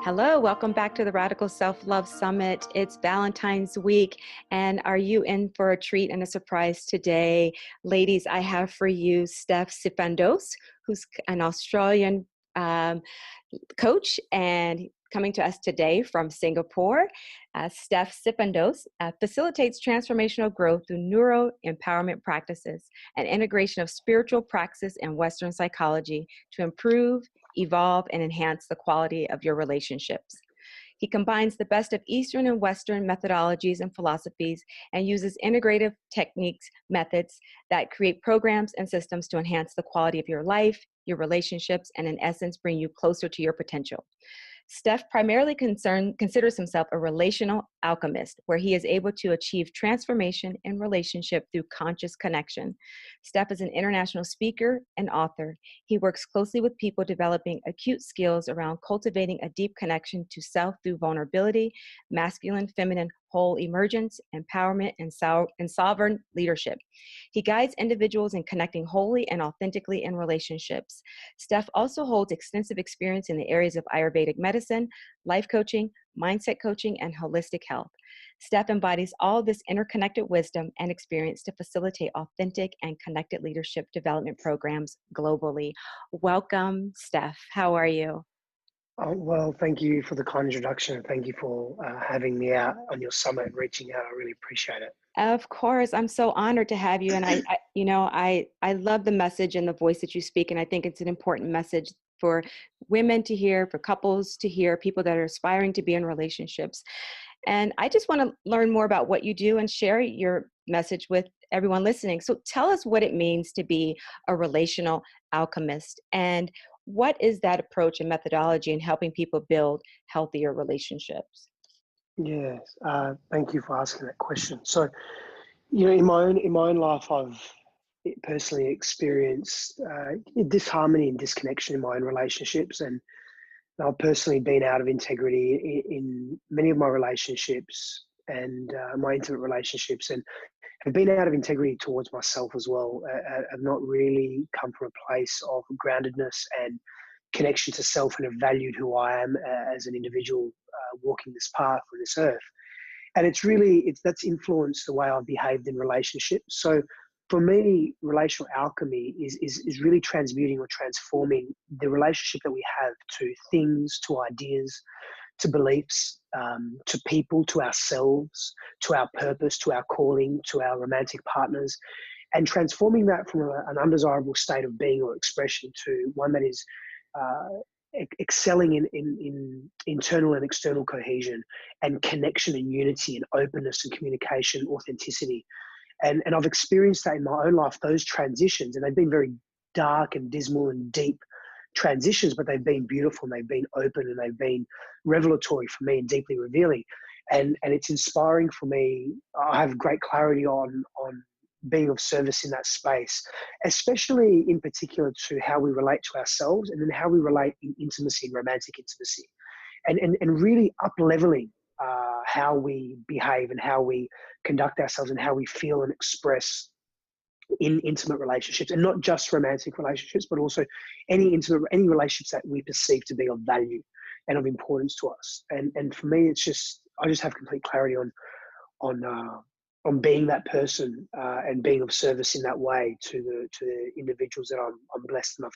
Hello, welcome back to the Radical Self-Love Summit. It's Valentine's week, and are you in for a treat and a surprise today? Ladies, I have for you Steph Sifandos, who's an Australian coach and coming to us today from Singapore. Steph Sifandos facilitates transformational growth through neuro empowerment practices and integration of spiritual praxis and Western psychology to improve, evolve, and enhance the quality of your relationships. He combines the best of Eastern and Western methodologies and philosophies and uses integrative techniques, methods that create programs and systems to enhance the quality of your life, your relationships, and in essence, bring you closer to your potential. Steph primarily considers himself a relational alchemist, where he is able to achieve transformation in relationship through conscious connection. Steph is an international speaker and author. He works closely with people developing acute skills around cultivating a deep connection to self through vulnerability, masculine, feminine, whole emergence, empowerment, and sovereign leadership. He guides individuals in connecting wholly and authentically in relationships. Steph also holds extensive experience in the areas of Ayurvedic medicine, life coaching, mindset coaching, and holistic health. Steph embodies all this interconnected wisdom and experience to facilitate authentic and connected leadership development programs globally. Welcome, Steph. How are you? Oh, well, thank you for the kind introduction, and thank you for having me out on your summit and reaching out. I really appreciate it. Of course, I'm so honored to have you. And I love the message and the voice that you speak. And I think it's an important message for women to hear, for couples to hear, people that are aspiring to be in relationships. And I just want to learn more about what you do and share your message with everyone listening. So tell us what it means to be a relational alchemist, and what is that approach and methodology in helping people build healthier relationships? Yes, thank you for asking that question. So, in my own life, I've personally experienced disharmony and disconnection in my own relationships, and I've personally been out of integrity in many of my relationships and my intimate relationships, and have been out of integrity towards myself as well. I've not really come from a place of groundedness and connection to self, and have valued who I am as an individual walking this path on this earth. And that's influenced the way I've behaved in relationships. So for me, relational alchemy is really transmuting or transforming the relationship that we have to things, to ideas, to beliefs, to people, to ourselves, to our purpose, to our calling, to our romantic partners, and transforming that from an undesirable state of being or expression to one that is excelling in internal and external cohesion and connection and unity and openness and communication, authenticity. And I've experienced that in my own life, those transitions, and they've been very dark and dismal and deep transitions, but they've been beautiful, and they've been open, and they've been revelatory for me and deeply revealing. And it's inspiring for me. I have great clarity on being of service in that space, especially in particular to how we relate to ourselves, and then how we relate in intimacy and romantic intimacy, and really up-leveling how we behave and how we conduct ourselves and how we feel and express in intimate relationships, and not just romantic relationships, but also any relationships that we perceive to be of value and of importance to us. And for me, I just have complete clarity on being that person and being of service in that way to the individuals that I'm blessed enough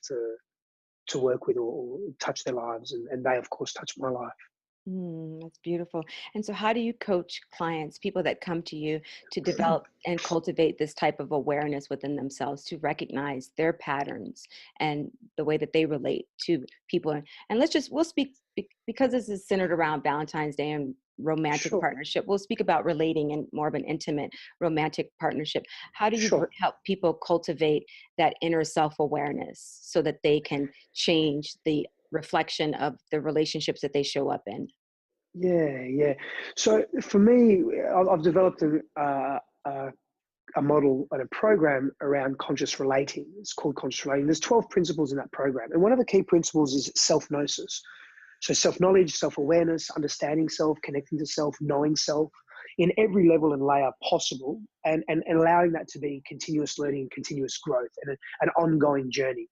to work with or touch their lives, and they of course touch my life. That's beautiful. And so how do you coach clients, people that come to you, to develop and cultivate this type of awareness within themselves, to recognize their patterns and the way that they relate to people? And we'll speak, because this is centered around Valentine's Day and romantic Sure. partnership. We'll speak about relating in more of an intimate romantic partnership. How do you Sure. help people cultivate that inner self-awareness so that they can change the reflection of the relationships that they show up in? Yeah. So for me, I've developed a model and a program around conscious relating. It's called conscious relating. There's 12 principles in that program, and one of the key principles is self-gnosis. So self-knowledge, self-awareness, understanding self, connecting to self, knowing self in every level and layer possible, and allowing that to be continuous learning and continuous growth and an ongoing journey.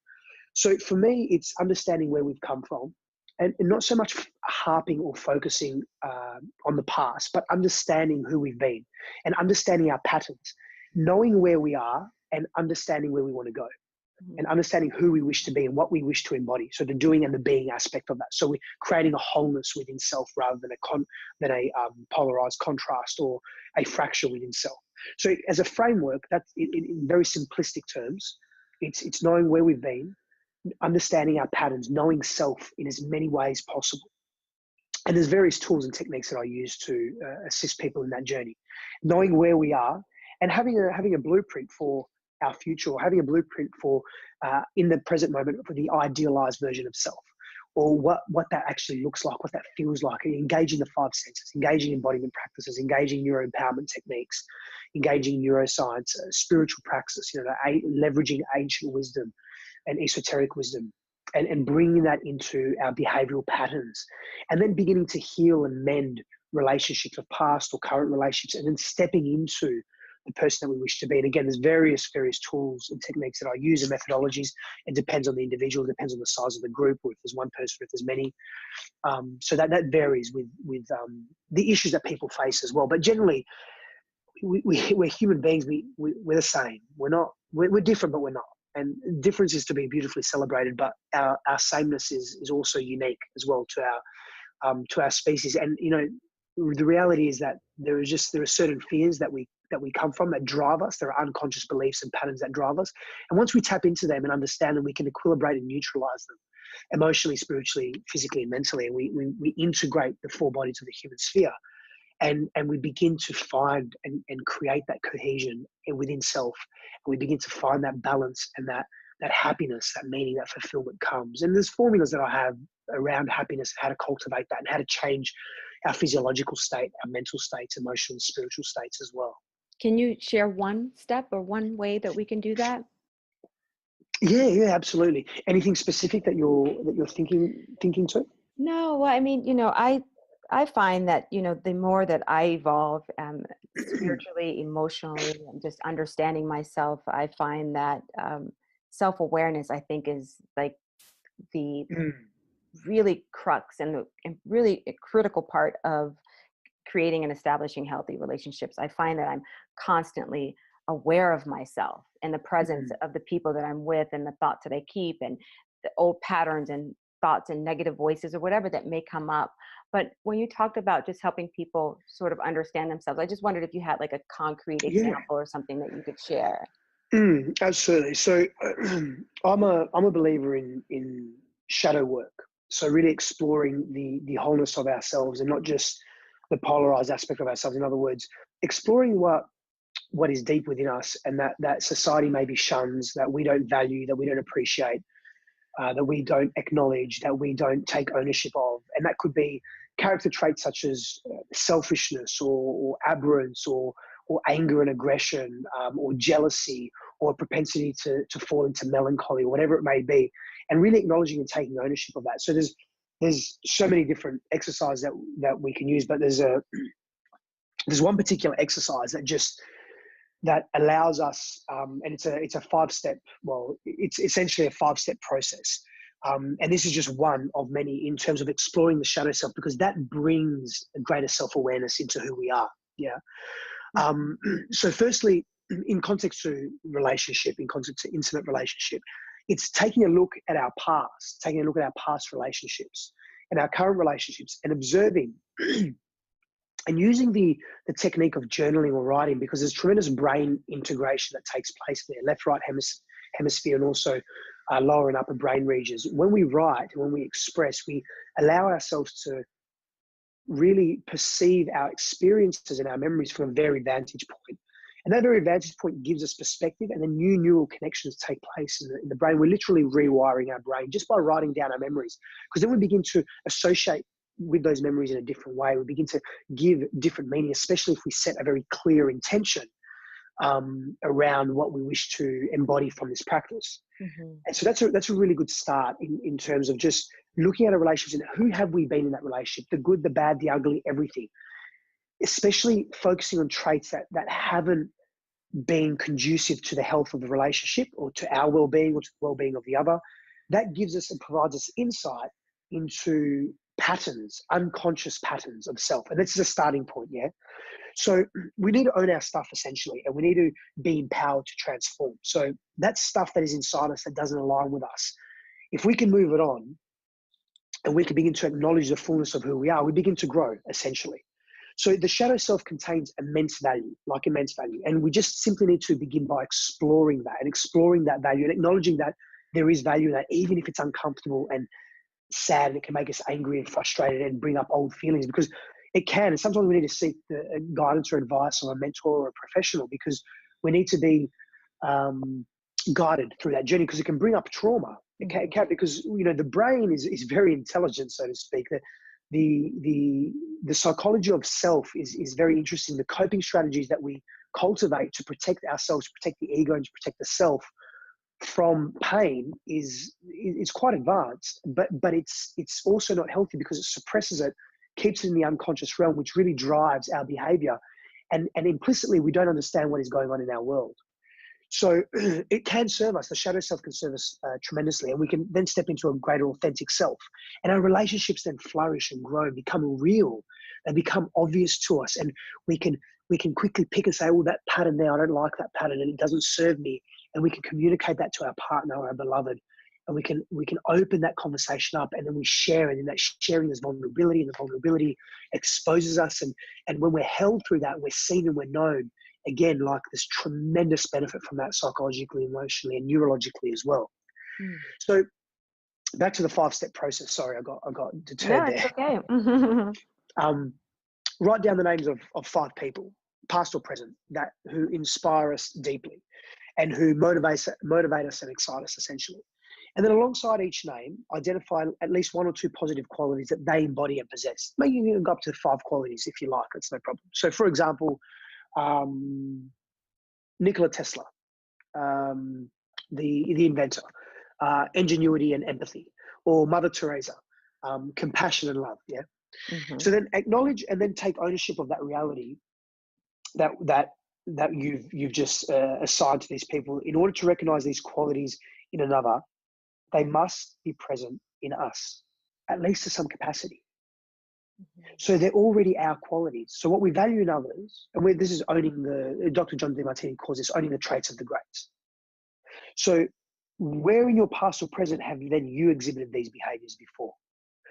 So for me, it's understanding where we've come from, and not so much harping or focusing on the past, but understanding who we've been and understanding our patterns, knowing where we are and understanding where we want to go, and understanding who we wish to be and what we wish to embody. So the doing and the being aspect of that. So we're creating a wholeness within self rather than a polarized contrast or a fracture within self. So as a framework, that's in very simplistic terms, it's knowing where we've been, understanding our patterns, knowing self in as many ways possible. And there's various tools and techniques that I use to assist people in that journey, knowing where we are and having a blueprint for our future, or having a blueprint for in the present moment for the idealized version of self, or what that actually looks like, what that feels like, engaging the five senses, engaging embodiment practices, engaging neuro empowerment techniques, engaging neuroscience, spiritual practice, leveraging ancient wisdom and esoteric wisdom, and bringing that into our behavioral patterns, and then beginning to heal and mend relationships of past or current relationships, and then stepping into the person that we wish to be. And again, there's various tools and techniques that I use and methodologies. It depends on the individual, it depends on the size of the group, or if there's one person, or if there's many. So that varies with the issues that people face as well. But generally, we're human beings. We're the same. We're different, but we're not. And difference is to be beautifully celebrated, but our sameness is also unique as well to our species. And the reality is that there are certain fears that we come from that drive us. There are unconscious beliefs and patterns that drive us. And once we tap into them and understand them, we can equilibrate and neutralize them emotionally, spiritually, physically, and mentally. And we integrate the four bodies of the human sphere. And we begin to find and create that cohesion within self. And we begin to find that balance and that happiness, that meaning, that fulfillment comes. And there's formulas that I have around happiness, how to cultivate that, and how to change our physiological state, our mental states, emotional and spiritual states as well. Can you share one step or one way that we can do that? Yeah, absolutely. Anything specific that you're thinking to? No, well, I mean, I find that, the more that I evolve spiritually, emotionally, and just understanding myself, I find that self-awareness, I think, is like the really crux and really a critical part of creating and establishing healthy relationships. I find that I'm constantly aware of myself and the presence of the people that I'm with and the thoughts that I keep and the old patterns and thoughts and negative voices or whatever that may come up. But when you talked about just helping people sort of understand themselves, I just wondered if you had like a concrete example or something that you could share. Absolutely. So I'm a believer in shadow work. So really exploring the wholeness of ourselves and not just the polarized aspect of ourselves. In other words, exploring what is deep within us and that society maybe shuns, that we don't value, that we don't appreciate, that we don't acknowledge, that we don't take ownership of. And that could be character traits such as selfishness or aberrance or anger and aggression, or jealousy, or a propensity to fall into melancholy, or whatever it may be, and really acknowledging and taking ownership of that. So there's so many different exercises that we can use, but there's one particular exercise that allows us, and it's a 5-step. Well, it's essentially a 5-step process. And this is just one of many in terms of exploring the shadow self, because that brings a greater self-awareness into who we are. Yeah. So firstly, in context to relationship, in context to intimate relationship, it's taking a look at our past relationships and our current relationships, and observing and using the technique of journaling or writing, because there's tremendous brain integration that takes place there, left, right hemisphere, and also lower and upper brain regions. When we write, when we express, we allow ourselves to really perceive our experiences and our memories from a varied vantage point. And that very vantage point gives us perspective, and then new neural connections take place in the brain. We're literally rewiring our brain just by writing down our memories, because then we begin to associate with those memories in a different way. We begin to give different meaning, especially if we set a very clear intention around what we wish to embody from this practice. And so that's a really good start in terms of just looking at a relationship and who have we been in that relationship, the good, the bad, the ugly, everything, especially focusing on traits that haven't been conducive to the health of the relationship or to our well-being or to the well-being of the other. That gives us and provides us insight into patterns, unconscious patterns of self. And this is a starting point, yeah? So we need to own our stuff essentially, and we need to be empowered to transform. So that stuff that is inside us that doesn't align with us, if we can move it on and we can begin to acknowledge the fullness of who we are, we begin to grow essentially. So the shadow self contains immense value, like immense value. And we just simply need to begin by exploring that and exploring that value and acknowledging that there is value in that, even if it's uncomfortable and sad, and it can make us angry and frustrated and bring up old feelings, because it can. And sometimes we need to seek the guidance or advice from a mentor or a professional, because we need to be guided through that journey, because it can bring up trauma. It can, because the brain is very intelligent, so to speak. The psychology of self is very interesting. The coping strategies that we cultivate to protect ourselves, to protect the ego, and to protect the self from pain is quite advanced, but it's also not healthy, because it suppresses it, keeps it in the unconscious realm, which really drives our behavior, and implicitly we don't understand what is going on in our world. So it can serve us. The shadow self can serve us tremendously, and we can then step into a greater authentic self, and our relationships then flourish and grow and become real. They become obvious to us, and we can quickly pick and say, oh, that pattern there, I don't like that pattern and it doesn't serve me. And we can communicate that to our partner or our beloved, and we can open that conversation up, and then we share, and in that sharing there's vulnerability, and the vulnerability exposes us, and when we're held through that, we're seen and we're known. Again, like this tremendous benefit from that psychologically, emotionally, and neurologically as well. So back to the 5-step process. Sorry, I got deterred there. Okay. Write down the names of 5 people, past or present, who inspire us deeply and who motivate us and excite us essentially. And then alongside each name, identify at least 1 or 2 positive qualities that they embody and possess. Maybe you can go up to 5 qualities if you like, it's no problem. So for example, Nikola Tesla, the inventor, ingenuity and empathy, or Mother Teresa, compassion and love. Yeah. So then acknowledge and then take ownership of that reality that you've just assigned to these people. In order to recognize these qualities in another, they must be present in us, at least to some capacity. So they're already our qualities. So what we value in others, and this is owning Dr. John DeMartini calls this owning the traits of the greats. So where in your past or present have then you exhibited these behaviors before?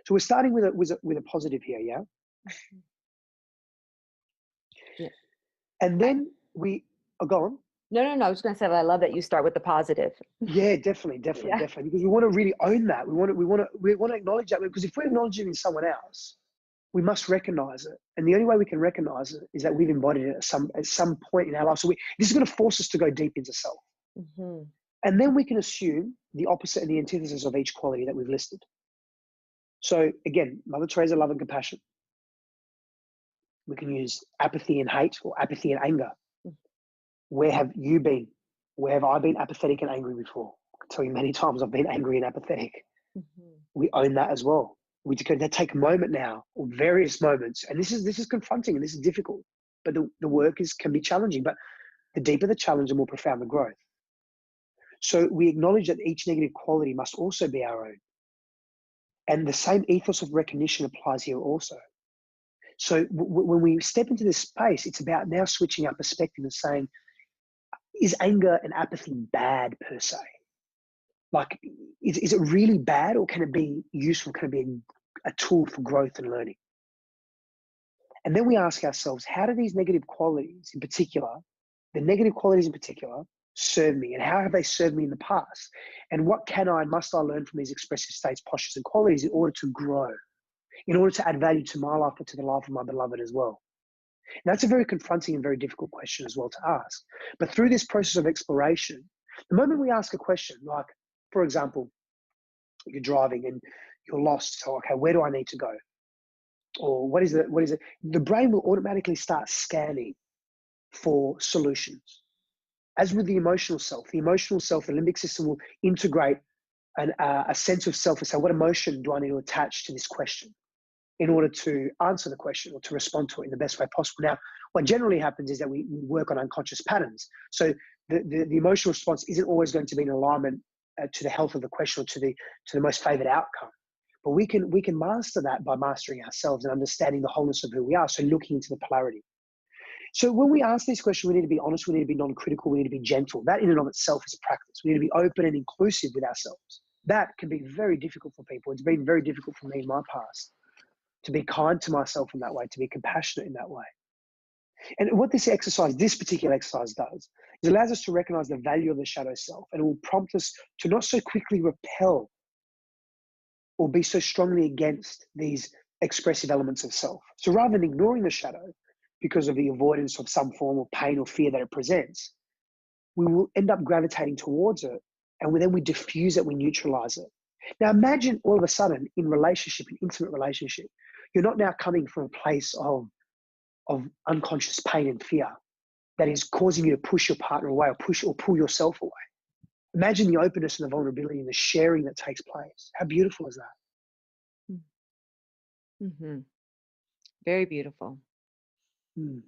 So we're starting with a positive here, yeah? Yeah. And then go on. No. I was going to say, I love that you start with the positive. Yeah, definitely, because we want to really own that. We want to acknowledge that, because if we're acknowledging in someone else, we must recognize it, and the only way we can recognize it is that we've embodied it at some point in our life. So this is going to force us to go deep into self, and then we can assume the opposite and the antithesis of each quality that we've listed. So again, Mother Teresa, love and compassion. We can use apathy and hate, or apathy and anger. Where have you been? Where have I been apathetic and angry before? I can tell you many times I've been angry and apathetic. We own that as well. We can take a moment now, or various moments, and this is confronting and this is difficult, but the work can be challenging. But the deeper the challenge, the more profound the growth. So we acknowledge that each negative quality must also be our own, and the same ethos of recognition applies here also. So when we step into this space, it's about now switching our perspective and saying, is anger and apathy bad per se? Like, is it really bad, or can it be useful? Can it be a tool for growth and learning? And then we ask ourselves, how do these negative qualities in particular, serve me, and how have they served me in the past? And what must I learn from these expressive states, postures, and qualities in order to grow, in order to add value to my life and to the life of my beloved as well? And that's a very confronting and very difficult question as well to ask. But through this process of exploration, the moment we ask a question, like, for example, you're driving and you're lost. So, okay, where do I need to go? Or what is it? The brain will automatically start scanning for solutions. As with the emotional self, the limbic system will integrate a sense of self and say, what emotion do I need to attach to this question in order to answer the question or to respond to it in the best way possible? Now, what generally happens is that we work on unconscious patterns. So the emotional response isn't always going to be in alignment to the health of the question or to the most favored outcome. But we can master that by mastering ourselves and understanding the wholeness of who we are. So looking into the polarity. So when we ask these questions, we need to be honest, we need to be non-critical, we need to be gentle. That in and of itself is a practice. We need to be open and inclusive with ourselves. That can be very difficult for people. It's been very difficult for me in my past to be kind to myself in that way, to be compassionate in that way. And what this particular exercise does, is it allows us to recognize the value of the shadow self, and it will prompt us to not so quickly repel or be so strongly against these expressive elements of self. So rather than ignoring the shadow because of the avoidance of some form of pain or fear that it presents, we will end up gravitating towards it, and then we diffuse it, we neutralize it. Now imagine all of a sudden in relationship, in intimate relationship, you're not now coming from a place of unconscious pain and fear that is causing you to push your partner away, or push or pull yourself away. Imagine the openness and the vulnerability and the sharing that takes place. How beautiful is that? Mm-hmm. Very beautiful. Mm.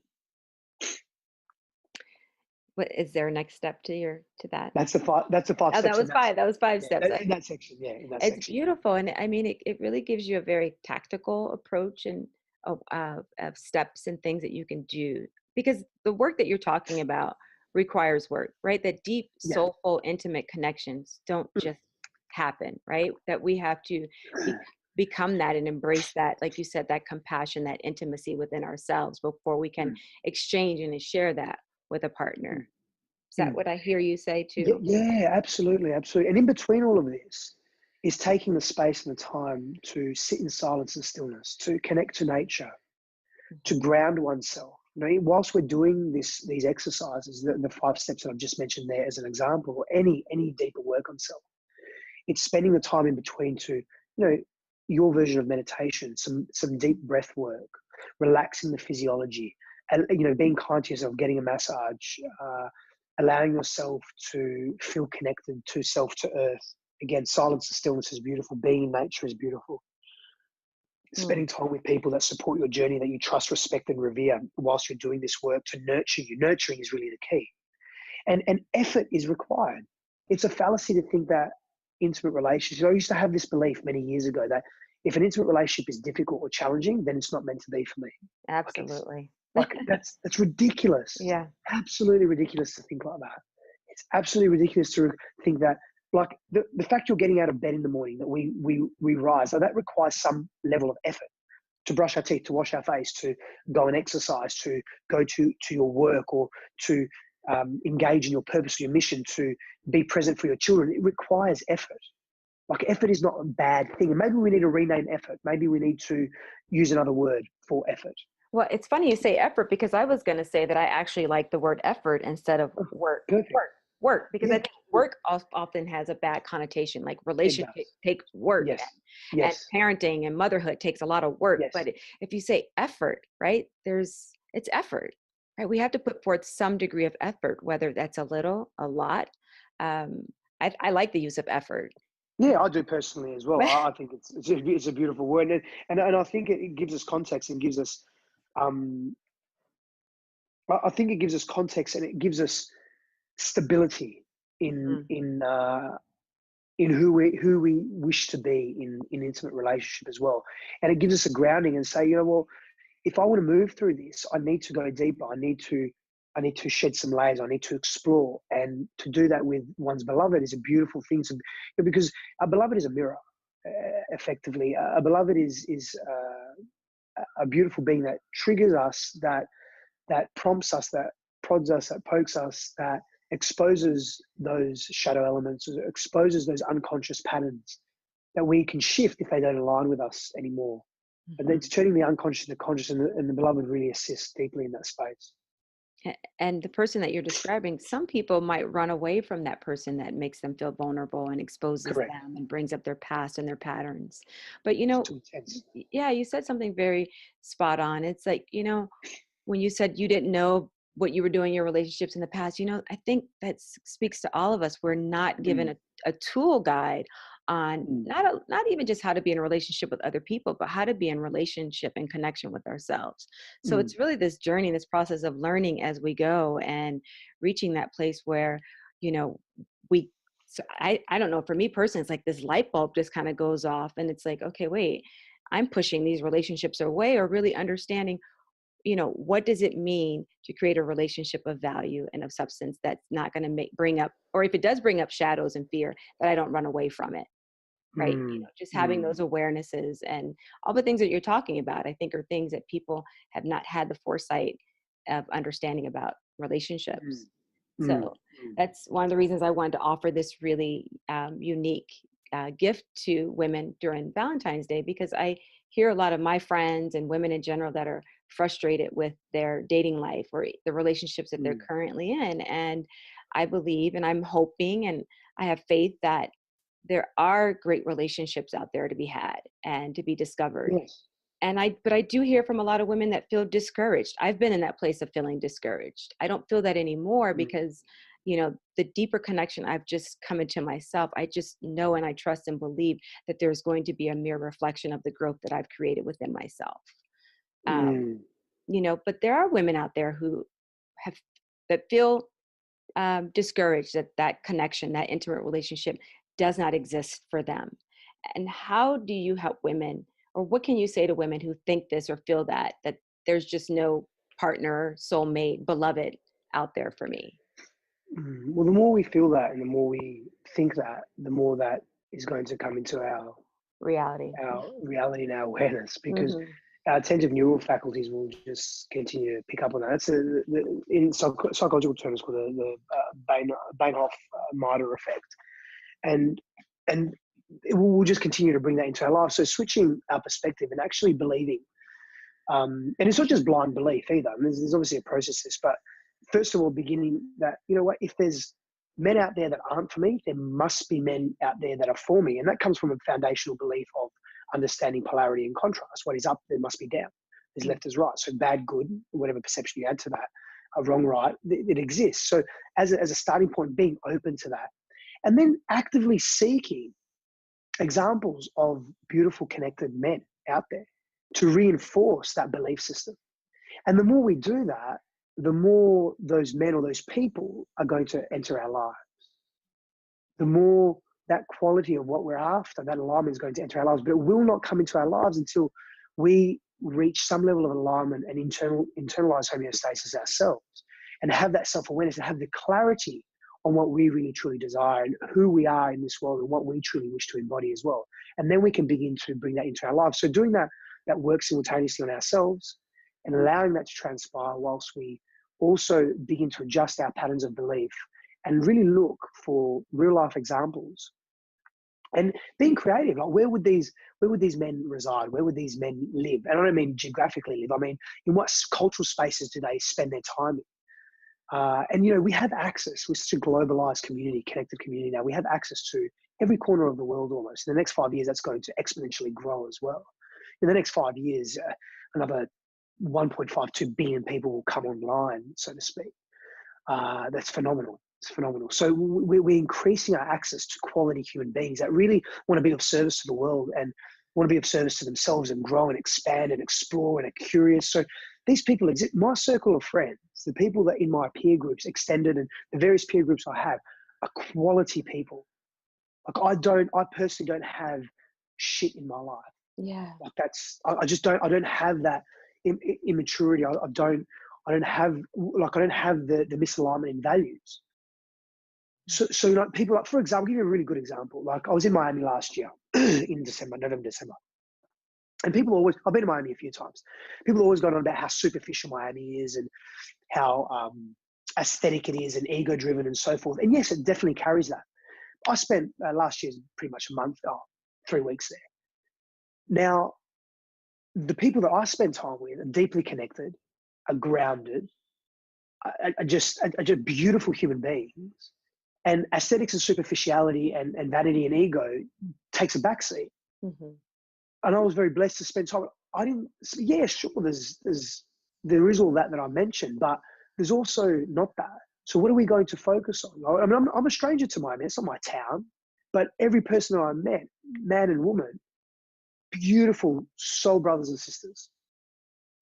What is there a next step to that? That's the five. That's the five Oh, steps. that was five steps. In that section. Yeah, in that It's section. beautiful. And I mean, it really gives you a very tactical approach and of steps and things that you can do, because the work that you're talking about requires work, right? That deep, Yeah. soulful, intimate connections don't just happen, right? That we have to become that and embrace that, like you said, that compassion, that intimacy within ourselves before we can exchange and share that with a partner. Is that what I hear you say too? Yeah, absolutely, absolutely. And in between all of this is taking the space and the time to sit in silence and stillness, to connect to nature, to ground oneself. You know, whilst we're doing these exercises, the five steps that I've just mentioned there as an example, or any deeper work on self, it's spending the time in between to, your version of meditation, some deep breath work, relaxing the physiology, and being kind to yourself, getting a massage, allowing yourself to feel connected to self, to earth. Again, silence and stillness is beautiful. Being in nature is beautiful. Spending time with people that support your journey, that you trust, respect, and revere whilst you're doing this work to nurture you. Nurturing is really the key. And effort is required. It's a fallacy to think that intimate relationships, I used to have this belief many years ago that if an intimate relationship is difficult or challenging, then it's not meant to be for me. Absolutely. That's ridiculous. Yeah. Absolutely ridiculous to think like that. It's absolutely ridiculous to think that, like, the fact you're getting out of bed in the morning, that we rise, so that requires some level of effort. To brush our teeth, to wash our face, to go and exercise, to go to your work, or to engage in your purpose or your mission, to be present for your children. It requires effort. Like, effort is not a bad thing. And maybe we need to rename effort. Maybe we need to use another word for effort. Well, it's funny you say effort, because I was going to say that I actually like the word effort instead of work. Perfect. Work, because I think work often has a bad connotation. Like, relationship takes work, and parenting and motherhood takes a lot of work. Yes. But if you say effort, right, it's effort, right? We have to put forth some degree of effort, whether that's a little, a lot. I like the use of effort. Yeah, I do personally as well. I think it's a beautiful word, and I think it gives us context and gives us, I think it gives us context, and it gives us stability in who we wish to be in intimate relationship as well. And it gives us a grounding and say, well, if I want to move through this, I need to go deeper. I need to shed some layers. I need to explore, and to do that with one's beloved is a beautiful thing. So, because a beloved is a mirror, effectively. A beloved is a beautiful being that triggers us, that prompts us, that prods us, that pokes us, that exposes those shadow elements, exposes those unconscious patterns that we can shift if they don't align with us anymore. And it's turning the unconscious into conscious, and the beloved really assists deeply in that space. And the person that you're describing, some people might run away from that person that makes them feel vulnerable and exposes Correct. them and brings up their past and their patterns. But, It's too intense. yeah, you said something very spot on. It's like, when you said you didn't know what you were doing in your relationships in the past, I think that speaks to all of us. We're not given a tool guide on not even just how to be in a relationship with other people, but how to be in relationship and connection with ourselves. So it's really this journey, this process of learning as we go, and reaching that place where, we So I don't know, for me personally, it's like this light bulb just kind of goes off, and it's like, okay, wait, I'm pushing these relationships away, or really understanding, what does it mean to create a relationship of value and of substance that's not going to bring up, or if it does bring up shadows and fear, that I don't run away from it. Right. Mm, Just having mm, those awarenesses and all the things that you're talking about, I think are things that people have not had the foresight of understanding about mm, relationships. mm, So mm. that's one of the reasons I wanted to offer this really unique gift to women during Valentine's Day, because I hear a lot of my friends and women in general that are frustrated with their dating life or the relationships that they're Mm. currently in. And I believe, and I'm hoping, and I have faith that there are great relationships out there to be had and to be discovered. Yes. But I do hear from a lot of women that feel discouraged. I've been in that place of feeling discouraged. I don't feel that anymore, Mm, because the deeper connection I've just come into myself, I just know and I trust and believe that there's going to be a mere reflection of the growth that I've created within myself. um, mm, but there are women out there who have that feel discouraged that that connection, that intimate relationship, does not exist for them. And how do you help women, or what can you say to women who think this or feel that there's just no partner, soulmate, beloved out there for me? mm. Well, the more we feel that and the more we think that, the more that is going to come into Reality. our reality and our awareness, because Hmm. our attentive neural faculties will just continue to pick up on that. That's in psychological terms called the Bainhof-Mader effect, and and we'll just continue to bring that into our lives. So switching our perspective and actually believing, and it's not just blind belief either. And there's obviously a process to this, but first of all, beginning that, you know what, if there's men out there that aren't for me, there must be men out there that are for me. And that comes from a foundational belief of understanding polarity and contrast. What is up, there must be down. There's left as right. So bad, good, whatever perception you add to that, wrong, right, it exists. So as a starting point, being open to that. And then actively seeking examples of beautiful connected men out there to reinforce that belief system. And the more we do that, the more those men or those people are going to enter our lives. The more that quality of what we're after, that alignment is going to enter our lives. But it will not come into our lives until we reach some level of alignment and internalize homeostasis ourselves, and have that self-awareness and have the clarity on what we really truly desire and who we are in this world and what we truly wish to embody as well. And then we can begin to bring that into our lives. So doing that work simultaneously on ourselves and allowing that to transpire whilst we also begin to adjust our patterns of belief and really look for real life examples and being creative. Like, where would these men reside? Where would these men live? And I don't mean geographically live. I mean, in what cultural spaces do they spend their time in? And we have access. We're such a globalized community, connected community now. We have access to every corner of the world almost. In the next 5 years, that's going to exponentially grow as well. In the next 5 years, another 1.52 billion people will come online, so to speak. That's phenomenal. It's phenomenal. So we're increasing our access to quality human beings that really want to be of service to the world and want to be of service to themselves and grow and expand and explore and are curious. So these people exist. My circle of friends, the people that in my peer groups, extended, and the various peer groups I have, are quality people. Like, I personally don't have shit in my life. Yeah. Like, I just don't. I don't have that immaturity. I don't have the misalignment in values. So people, like, for example, I'll give you a really good example. Like, I was in Miami last year in November, December. And I've been to Miami a few times. People always gone on about how superficial Miami is and how aesthetic it is and ego driven and so forth. And yes, it definitely carries that. I spent last year pretty much a month, 3 weeks there. Now, the people that I spend time with are deeply connected, are grounded, are just beautiful human beings. And aesthetics and superficiality and vanity and ego takes a backseat. Hmm. And I was very blessed to spend time. I didn't. Yeah, sure. There is all that I mentioned, but there's also not that. So what are we going to focus on? I mean, I'm a stranger to Miami. It's not my town, but every person that I met, man and woman, beautiful soul brothers and sisters,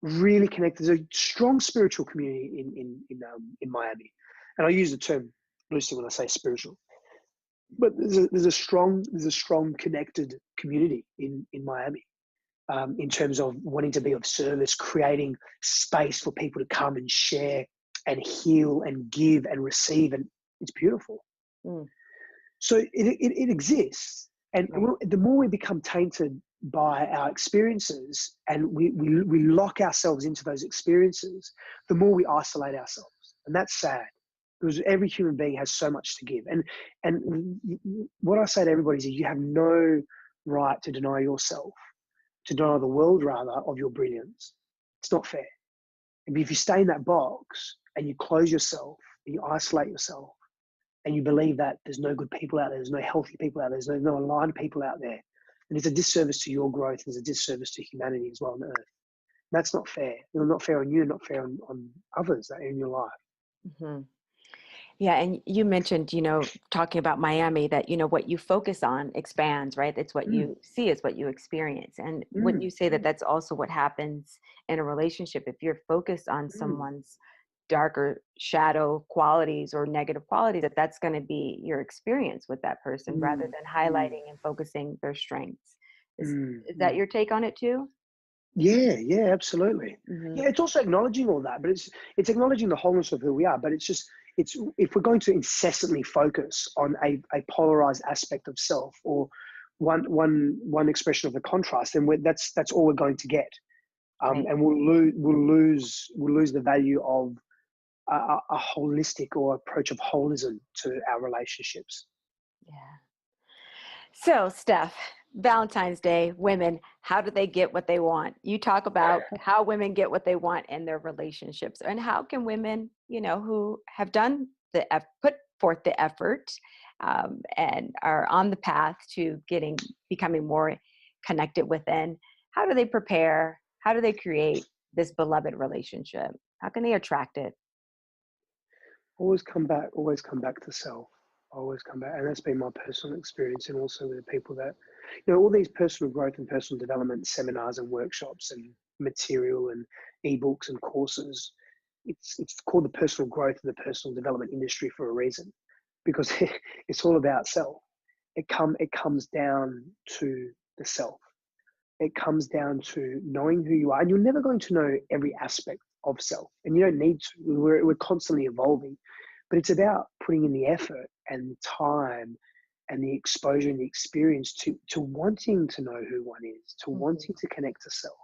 really connected. There's a strong spiritual community in Miami, and I use the term loosely when I say spiritual. but there's a strong connected community in Miami, in terms of wanting to be of service, creating space for people to come and share and heal and give and receive, and it's beautiful. Mm, So it exists, and right. the more we become tainted by our experiences, and we lock ourselves into those experiences, the more we isolate ourselves, and that's sad, because every human being has so much to give. And what I say to everybody is that you have no right to deny yourself, to deny the world rather, of your brilliance. It's not fair. And if you stay in that box and you close yourself and you isolate yourself, and you believe that there's no good people out there, there's no healthy people out there, there's no aligned people out there, and it's a disservice to your growth, it's a disservice to humanity as well on earth. That's not fair. It's not fair on you, not fair on others that are in your life. Hmm. Yeah, and you mentioned, talking about Miami, that, what you focus on expands, right? It's what Mm, you see is what you experience. And wouldn't mm, you say that that's also what happens in a relationship? If you're focused on mm, someone's darker shadow qualities or negative qualities, that's going to be your experience with that person rather mm, than mm, highlighting and focusing their strengths. Is, mm, is that mm. your take on it too? Yeah, absolutely. Hmm. Yeah, it's also acknowledging all that, but it's acknowledging the wholeness of who we are. But it's if we're going to incessantly focus on a polarized aspect of self, or one expression of the contrast, then that's all we're going to get, Right. and we'll lose the value of a holistic or approach of holism to our relationships. Yeah. So, Steph, Valentine's Day, women, how do they get what they want? You talk about how women get what they want in their relationships, and how can women, who have done put forth the effort, and are on the path to becoming more connected within, how do they prepare? How do they create this beloved relationship? How can they attract it? Always come back to self. Always come back. And that's been my personal experience, and also with the people that, all these personal growth and personal development seminars and workshops and material and ebooks and courses. It's called the personal growth and the personal development industry for a reason, because it's all about self. It comes down to the self. It comes down to knowing who you are, and you're never going to know every aspect of self, and you don't need to. We're constantly evolving, but it's about putting in the effort and the time and the exposure and the experience to wanting to know who one is, to Mhm. wanting to connect to self.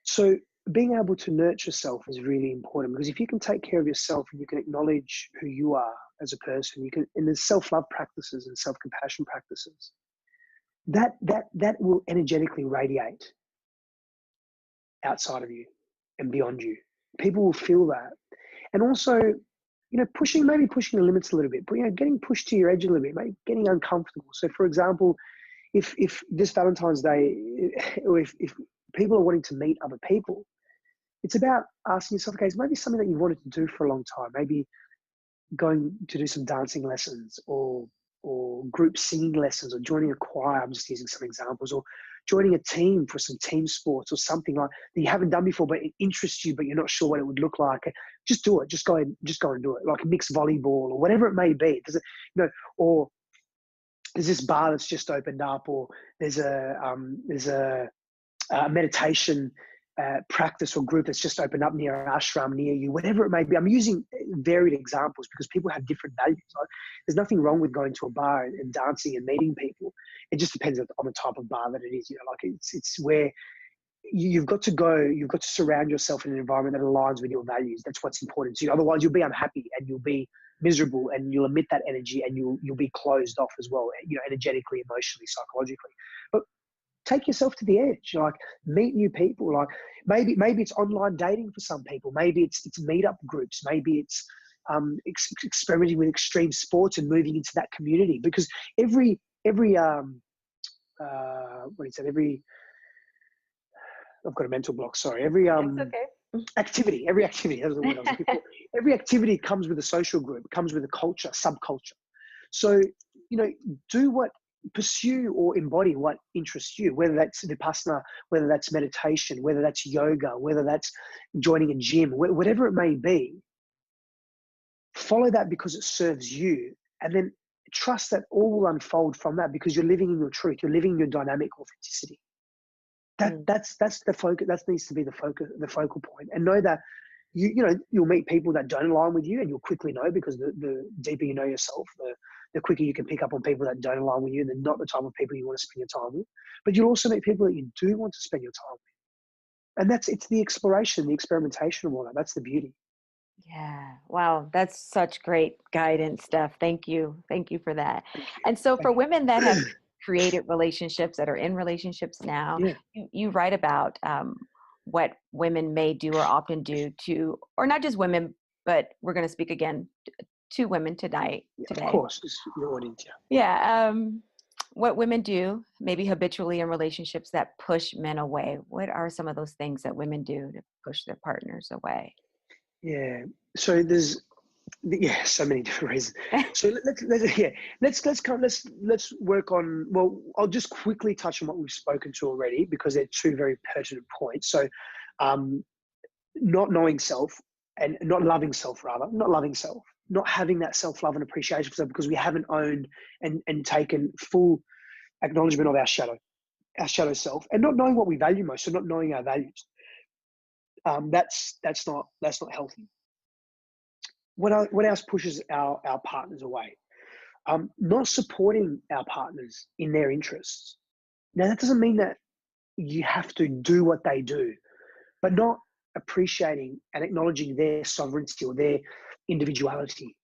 So being able to nurture self is really important, because if you can take care of yourself and you can acknowledge who you are as a person, you can, and there's self-love practices and self-compassion practices that will energetically radiate outside of you and beyond you. People will feel that. And also, pushing the limits a little bit, but getting pushed to your edge a little bit, maybe getting uncomfortable. So for example, if this Valentine's Day, or if people are wanting to meet other people, it's about asking yourself, okay, it's maybe something that you wanted to do for a long time, maybe going to do some dancing lessons, or group singing lessons, or joining a choir. I'm just using some examples, or joining a team for some team sports, or something like that you haven't done before, but it interests you, but you're not sure what it would look like. Just do it. Just go and do it. Like mixed volleyball or whatever it may be. Or there's this bar that's just opened up, or there's a meditation practice or group that's just opened up near an ashram near you, whatever it may be. I'm using varied examples because people have different values. Like, there's nothing wrong with going to a bar and dancing and meeting people. It just depends on the type of bar that it is. Like it's where you've got to go. You've got to surround yourself in an environment that aligns with your values. That's what's important to you. Otherwise, you'll be unhappy and you'll be miserable, and you'll emit that energy, and you'll be closed off as well. Energetically, emotionally, psychologically. But take yourself to the edge. Like, meet new people. Like, maybe it's online dating for some people. Maybe it's meetup groups. Maybe it's experimenting with extreme sports and moving into that community. Because every what do you say? I've got a mental block. Sorry. Every That's okay. activity. That's the word I was looking for. Every activity comes with a social group. Comes with a culture, subculture. So, pursue or embody what interests you, whether that's vipassana, whether that's meditation, whether that's yoga, whether that's joining a gym, whatever it may be. Follow that because it serves you, and then trust that all will unfold from that, because you're living in your truth. You're living in your dynamic authenticity. That's the focus. That needs to be the focal point. And know that you'll meet people that don't align with you, and you'll quickly know, because the deeper you know yourself, the quicker you can pick up on people that don't align with you, and they're not the type of people you want to spend your time with. But you'll also meet people that you do want to spend your time with. And it's the exploration, the experimentation of all that. That's the beauty. Yeah. Wow. That's such great guidance, Steph. Thank you. Thank you for that. Thank you. And so for Thank women that have created relationships, that are in relationships now, you. Yeah. you write about what women may do or often do to, or not just women, but we're going to speak again to women tonight, Yeah, of today. course, it's your audience. Yeah. Yeah. What women do, maybe habitually in relationships, that push men away. What are some of those things that women do to push their partners away? Yeah. So there's so many different reasons. So let's work on. Well, I'll just quickly touch on what we've spoken to already, because they're two very pertinent points. So, not knowing self, and not loving self, rather, not loving self, not having that self-love and appreciation for self, because we haven't owned and taken full acknowledgement of our shadow self, and not knowing what we value most, so not knowing our values. That's not healthy. What else pushes our partners away? Not supporting our partners in their interests. Now, that doesn't mean that you have to do what they do, but not appreciating and acknowledging their sovereignty or their individuality,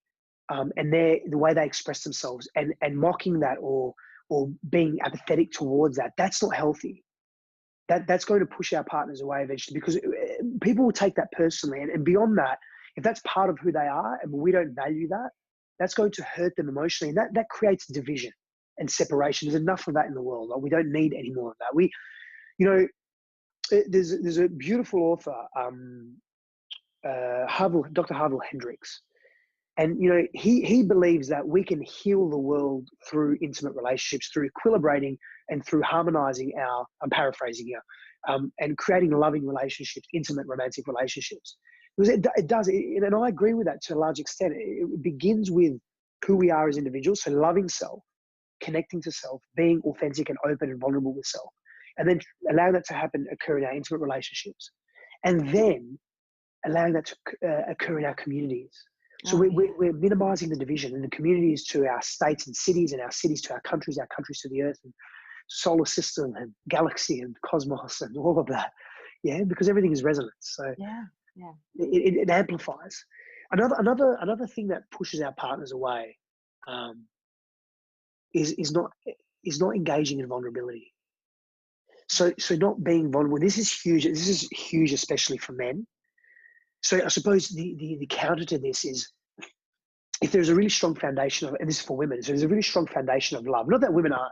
and the way they express themselves, and mocking that, or being apathetic towards that. That's not healthy. That's going to push our partners away eventually, because people will take that personally, and beyond that, if that's part of who they are and we don't value that, that's going to hurt them emotionally, and that creates division and separation. There's enough of that in the world. Like, we don't need any more of that. There's a beautiful author, Dr. Harville Hendricks, and he believes that we can heal the world through intimate relationships, through equilibrating and through harmonizing I'm paraphrasing here, and creating loving relationships, intimate romantic relationships. Because it does, and I agree with that to a large extent. It begins with who we are as individuals, so loving self, connecting to self, being authentic and open and vulnerable with self, and then allowing that to occur in our intimate relationships, and then allowing that to occur in our communities. So we're minimizing the division, and the communities to our states and cities, and our cities to our countries to the earth, and solar system and galaxy and cosmos and all of that. Yeah, because everything is resonance. So Yeah. it amplifies. Another thing that pushes our partners away, is not engaging in vulnerability. So not being vulnerable. This is huge. This is huge, especially for men. So I suppose the counter to this is, if there's a really strong foundation of, and this is for women, so there's a really strong foundation of love. Not that women are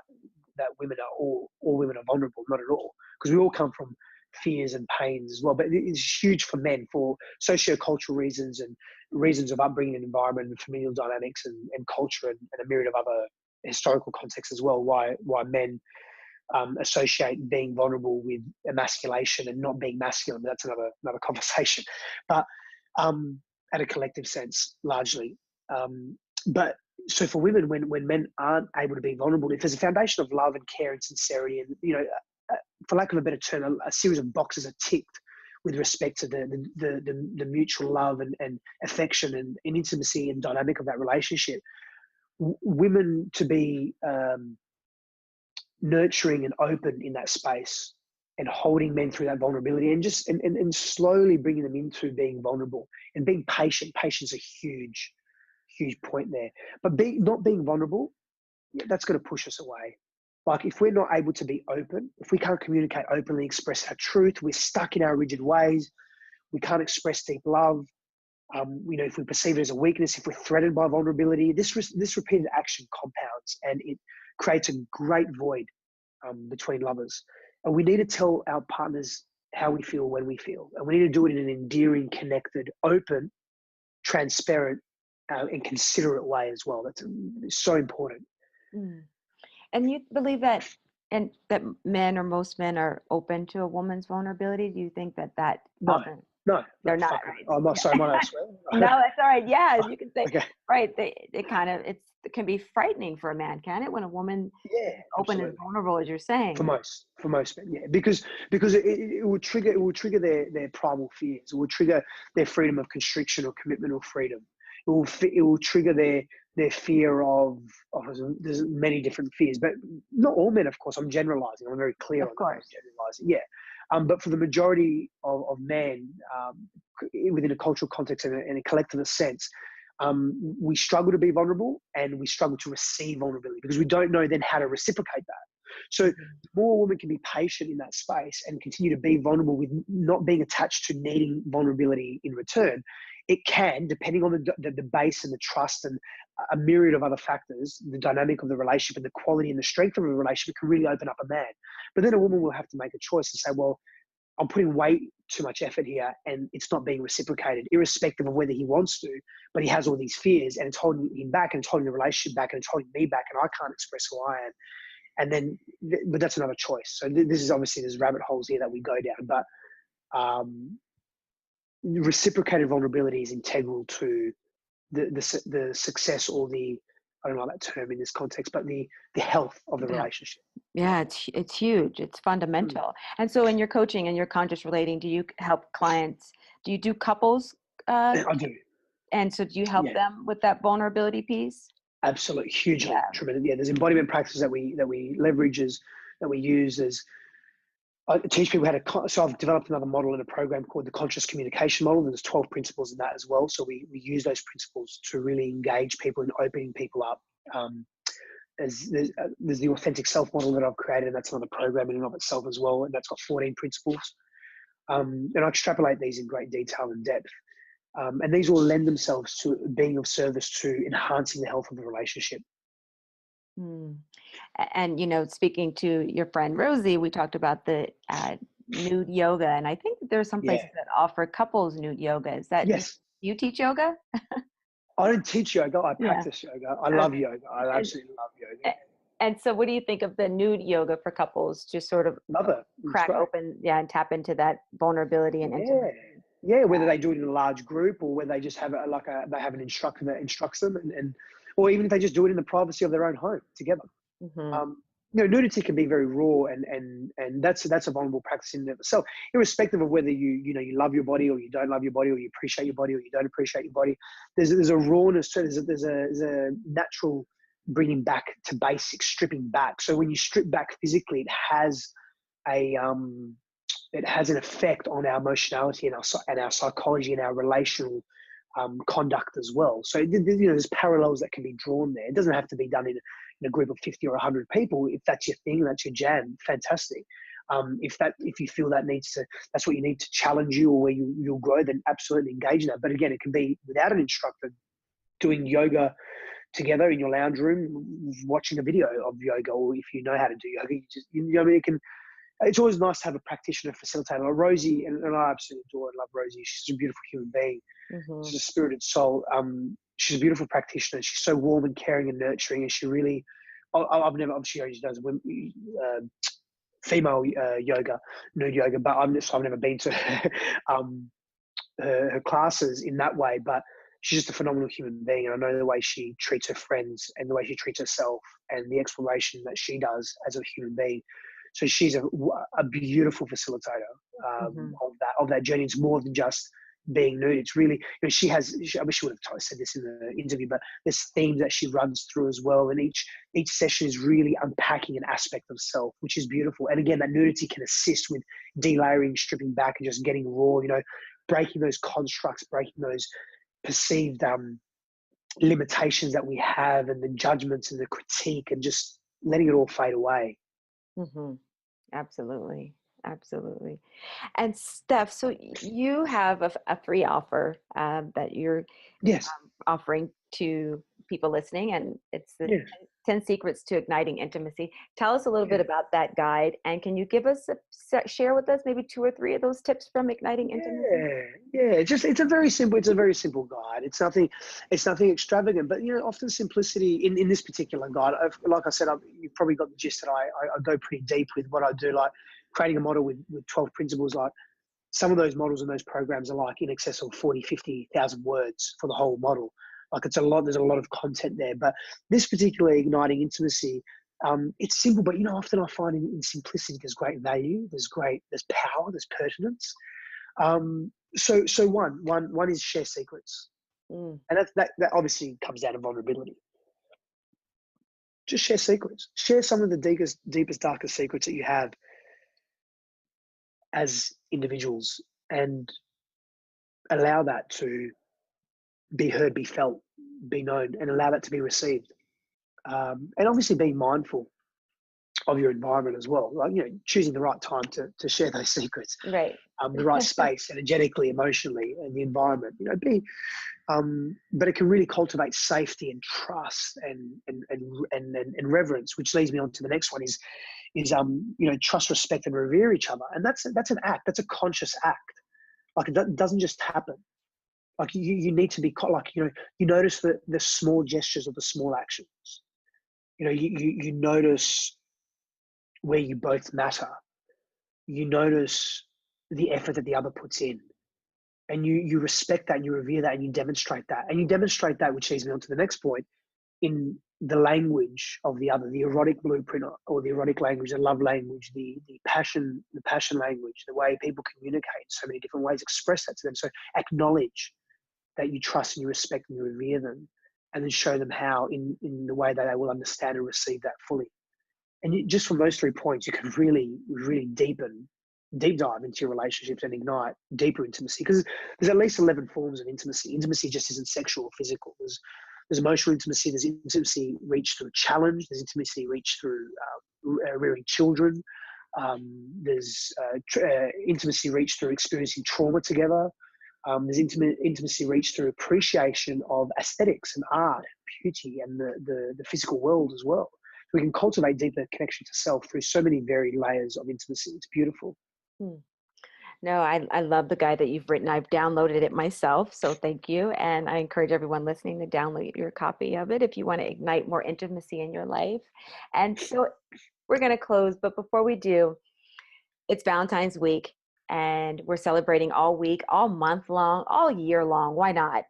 all women are vulnerable, not at all, because we all come from fears and pains as well. But it's huge for men, for socio-cultural reasons and reasons of upbringing and environment and familial dynamics and culture, and a myriad of other historical contexts as well. Why men associate being vulnerable with emasculation and not being masculine. That's another conversation, but at a collective sense, largely. But so for women, when men aren't able to be vulnerable, if there's a foundation of love and care and sincerity, and for lack of a better term, a series of boxes are ticked with respect to the mutual love and affection and intimacy and dynamic of that relationship, women to be nurturing and open in that space, and holding men through that vulnerability, and just and slowly bringing them into being vulnerable and being patient. Patience is a huge point there. But not being vulnerable, that's going to push us away. Like, if we're not able to be open, if we can't communicate openly, express our truth, we're stuck in our rigid ways, we can't express deep love. If we perceive it as a weakness, if we're threatened by vulnerability, this repeated action compounds, and it creates a great void between lovers. And we need to tell our partners how we feel when we feel, and we need to do it in an endearing, connected, open, transparent, and considerate way as well. That's so important. Mm. And you believe that, that men, or most men, are open to a woman's vulnerability? Do you think that No, often? No, They're no, not, fuck 'em. right? Oh, I'm not Yeah. sorry, am I allowed to swear? No, that's all right. Yeah, you can say, Okay. right. They kind of, it can be frightening for a man, can it? When a woman Yeah, is open and absolutely. vulnerable, as you're For saying. most men, yeah, because it will trigger their primal fears. It will trigger their freedom of constriction or commitment or freedom. It will trigger their fear of there's many different fears, but not all men, of course. I'm generalizing. I'm very clear Of on that. I'm course. generalizing, yeah. But for the majority of men, within a cultural context and a collectivist sense, we struggle to be vulnerable and we struggle to receive vulnerability because we don't know then how to reciprocate that. So the Mhm. more a woman can be patient in that space and continue to be vulnerable with not being attached to needing vulnerability in return, it can, depending on the base and the trust and a myriad of other factors, the dynamic of the relationship and the quality and the strength of the relationship can really open up a man. But then a woman will have to make a choice and say, well, I'm putting way too much effort here and it's not being reciprocated, irrespective of whether he wants to, but he has all these fears and it's holding him back and it's holding the relationship back and it's holding me back and I can't express who I am. And then, but that's another choice. So this is obviously, there's rabbit holes here that we go down, but reciprocated vulnerability is integral to the success or I don't know that term in this context, but the health of the Yeah. relationship. Yeah, it's huge. It's Mm. fundamental. And so in your coaching and your conscious relating, do you help clients? Do you do couples? I do. And so do you help Yeah, them with that vulnerability piece? absolutely, hugely, Yeah. tremendous. Yeah, there's embodiment practices that we leverage that we use as I teach people how to. So I've developed another model in a program called the conscious communication model. There's 12 principles in that as well. So we use those principles to really engage people and opening people up. There's the authentic self model that I've created, and that's another program in and of itself as well. And that's got 14 principles. And I extrapolate these in great detail and depth. And these all lend themselves to being of service to enhancing the health of the relationship. Mm. And, speaking to your friend Rosie, we talked about the nude yoga. And I think that there are some Yeah. places that offer couples nude yoga. Is that Yes. you teach yoga? I don't teach yoga. I Yeah. practice yoga. I love Okay. yoga. I And, absolutely love yoga. a- and so what do you think of the nude yoga for couples to sort of Love it. It's crack great. open, yeah, and tap into that vulnerability and Yeah. intimacy? Yeah. Whether they do it in a large group or whether they just have they have an instructor that instructs them or even if they just do it in the privacy of their own home together. Hmm. Um, nudity can be very raw and that's a vulnerable practice in and of itself, irrespective of whether you love your body or you don't love your body or you appreciate your body or you don't appreciate your body. There's a rawness to it. There's a natural bringing back to basics, stripping back. So when you strip back physically, a it has an effect on our emotionality and our psychology and our relational conduct as well. So there's parallels that can be drawn there. It doesn't have to be done in a group of 50 or 100 people. If that's your thing, that's your jam, fantastic. If you feel that's what you need to challenge you or where you'll grow, then absolutely engage in that. But again, it can be without an instructor, doing yoga together in your lounge room, watching a video of yoga, or if you know how to do yoga, it's always nice to have a practitioner facilitator. Like Rosie, and I absolutely adore and love Rosie. She's a beautiful human being. Hmm. She's a spirited soul. She's a beautiful practitioner. She's so warm and caring and nurturing, and she really. I've never. She only does female yoga, nude yoga, but I've never been to her classes in that way. But she's just a phenomenal human being, and I know the way she treats her friends and the way she treats herself, and the exploration that she does as a human being. So she's a beautiful facilitator Hmm. of that journey. It's more than just being nude. It's really, I wish she would have said this in the interview, but there's themes that she runs through as well. And each session is really unpacking an aspect of self, which is beautiful. And again, that nudity can assist with delayering, stripping back and just getting raw, breaking those constructs, breaking those perceived limitations that we have and the judgments and the critique and just letting it all fade away. Hmm. Absolutely. Absolutely. And Steph, so you have a free offer that you're Yes. offering to people listening, and it's the Yes. 10 Secrets to Igniting Intimacy. Tell us a little bit Yeah. about that guide, and can you give us share with us maybe 2 or 3 of those tips from Igniting Intimacy? Yeah. It's a very simple guide. It's nothing extravagant, but often simplicity in this particular guide. Like I said, you've probably got the gist that I go pretty deep with what I do, like creating a model with 12 principles, like some of those models and those programs are like in excess of 40, 50,000 words for the whole model. Like it's a lot, there's a lot of content there. But this particular igniting intimacy, it's simple, but often I find in simplicity, there's great value, there's power, there's pertinence. So one is share secrets. And that obviously comes down to vulnerability. Just share secrets. Share some of the deepest, darkest secrets that you have as individuals, and allow that to be heard, be felt, be known, and allow that to be received. And obviously be mindful of your environment as well. Like, choosing the right time to share those secrets. Right. The right space, energetically, emotionally, and the environment. But it can really cultivate safety and trust and reverence, which leads me on to the next one is trust, respect, and revere each other. And that's an act. That's a conscious act. Like, it doesn't just happen. Like, you need to be you notice the small gestures or the small actions. You notice where you both matter. You notice the effort that the other puts in. And you respect that, and you revere that, and you demonstrate that. And you demonstrate that, which leads me on to the next point, in the language of the other, the erotic blueprint or the erotic language, the love language, the passion language, the way people communicate in so many different ways, express that to them. So acknowledge that you trust and you respect and you revere them, and then show them how in the way that they will understand and receive that fully. And just from those 3 points, you can really, really deep dive into your relationships and ignite deeper intimacy, because there's at least 11 forms of intimacy. Intimacy just isn't sexual or physical. There's emotional intimacy. There's intimacy reached through challenge. There's intimacy reached through rearing children. There's intimacy reached through experiencing trauma together. There's intimacy reached through appreciation of aesthetics and art, beauty, and the physical world as well. So we can cultivate deeper connection to self through so many varied layers of intimacy. It's beautiful. No, I love the guide that you've written. I've downloaded it myself, so thank you. And I encourage everyone listening to download your copy of it if you want to ignite more intimacy in your life. And so we're going to close, but before we do, it's Valentine's week, and we're celebrating all week, all month long, all year long. Why not?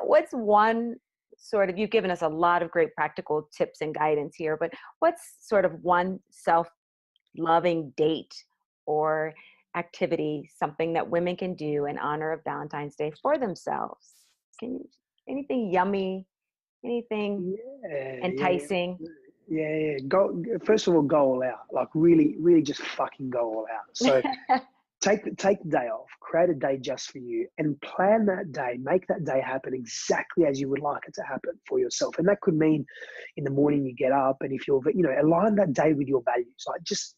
What's one sort of, you've given us a lot of great practical tips and guidance here, but what's sort of one self-loving date or activity, something that women can do in honor of Valentine's Day for themselves? Anything yummy, anything enticing? Yeah. Go, first of all, go all out. Like, really, really just fucking go all out. So take the day off, create a day just for you, and plan that day, make that day happen exactly as you would like it to happen for yourself. And that could mean in the morning you get up, and if you're, align that day with your values. Like, just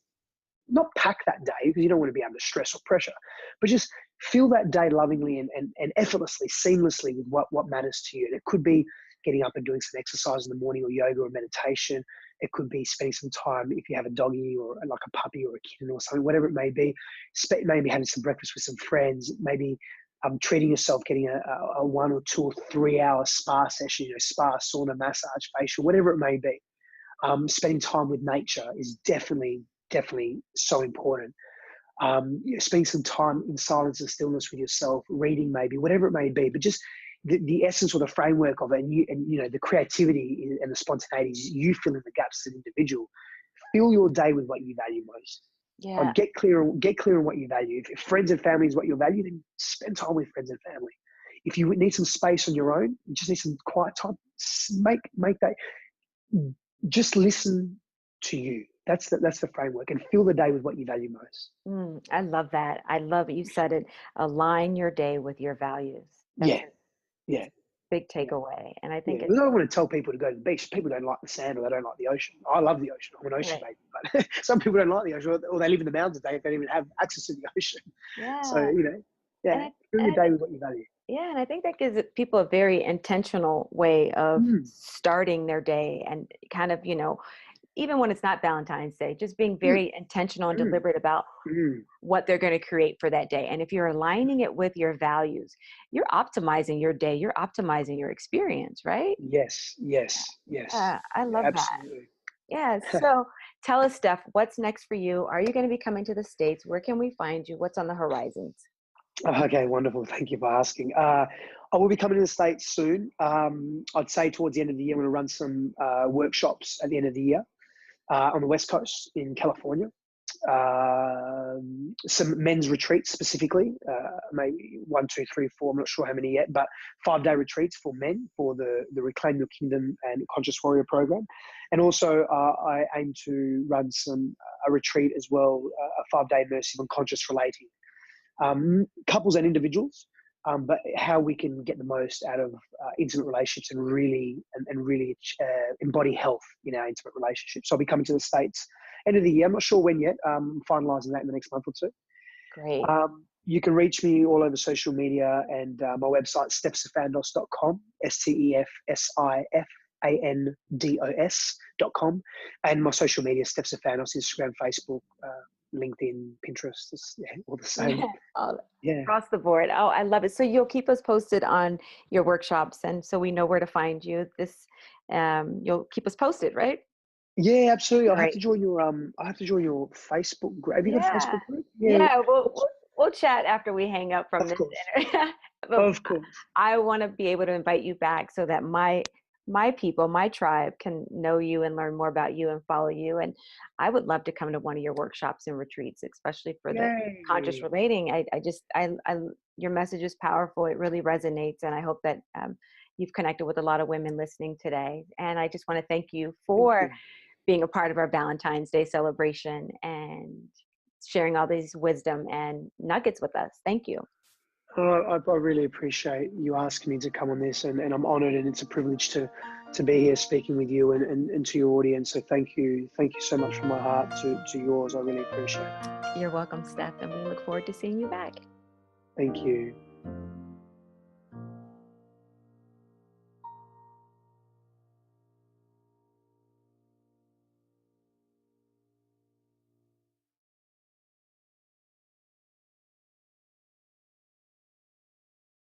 not pack that day, because you don't want to be under stress or pressure, but just fill that day lovingly and effortlessly, seamlessly with what matters to you. And it could be getting up and doing some exercise in the morning, or yoga or meditation. It could be spending some time, if you have a doggy or like a puppy or a kitten or something, whatever it may be, maybe having some breakfast with some friends, maybe treating yourself, getting a 1 or 2 or 3 hour spa session, spa, sauna, massage, facial, whatever it may be. Spending time with nature is definitely so important. Spending some time in silence and stillness with yourself, reading maybe, whatever it may be, but just the essence or the framework of it, and the creativity and the spontaneity is you fill in the gaps as an individual. Fill your day with what you value most. Yeah. Like, get clear on what you value. If friends and family is what you value, then spend time with friends and family. If you need some space on your own, you just need some quiet time, make that. Just listen to you. That's the framework, and fill the day with what you value most. I love that. I love it. You said it. Align your day with your values. That's Yeah. Big takeaway. And I think I don't want to tell people to go to the beach. People don't like the sand, or they don't like the ocean. I love the ocean. I'm an ocean baby, but some people don't like the ocean, or they live in the mountains. They don't even have access to the ocean. Yeah. So fill your day with what you value. Yeah, and I think that gives people a very intentional way of starting their day, and kind of, even when it's not Valentine's Day, just being very intentional and deliberate about what they're going to create for that day. And if you're aligning it with your values, you're optimizing your day, you're optimizing your experience, right? Yes. I love that. Yes. So tell us, Steph, what's next for you? Are you going to be coming to the States? Where can we find you? What's on the horizons? Okay, wonderful. Thank you for asking. I will be coming to the States soon. I'd say towards the end of the year, I'm going to run some workshops at the end of the year on the West Coast in California. Some men's retreats specifically, maybe 1, 2, 3, 4. I'm not sure how many yet, but 5-day retreats for men for the Reclaim Your Kingdom and Conscious Warrior program. And also, I aim to run a retreat as well, a 5-day immersive on conscious relating. Couples and individuals, but how we can get the most out of intimate relationships and really embody health in our intimate relationships. So I'll be coming to the States end of the year. I'm not sure when yet. Finalising that in the next month or two. Great. You can reach me all over social media and my website, stefsifandos.com, STEFSIFANDOS.com, and my social media, Steph Sifandos, Instagram, Facebook, LinkedIn, Pinterest, it's all the same. Yeah. Across the board. Oh, I love it. So you'll keep us posted on your workshops, and so we know where to find you. You'll keep us posted, right? Yeah, absolutely. I'll have Great. to join your Facebook group. Have you got a Yeah. Facebook group? Yeah. Yeah. We'll chat after we hang up from Of this course. interview. But Of course. I want to be able to invite you back so that my people, my tribe can know you and learn more about you and follow you. And I would love to come to one of your workshops and retreats, especially for the conscious Yay. relating. Your message is powerful. It really resonates. And I hope that you've connected with a lot of women listening today. And I just want to thank you Thank for you. being a part of our Valentine's Day celebration and sharing all these wisdom and nuggets with us. Thank you. I really appreciate you asking me to come on this, and I'm honoured, and it's a privilege to be here speaking with you and to your audience. So thank you so much from my heart to yours. I really appreciate it. You're welcome, Steph, and we look forward to seeing you back. Thank you.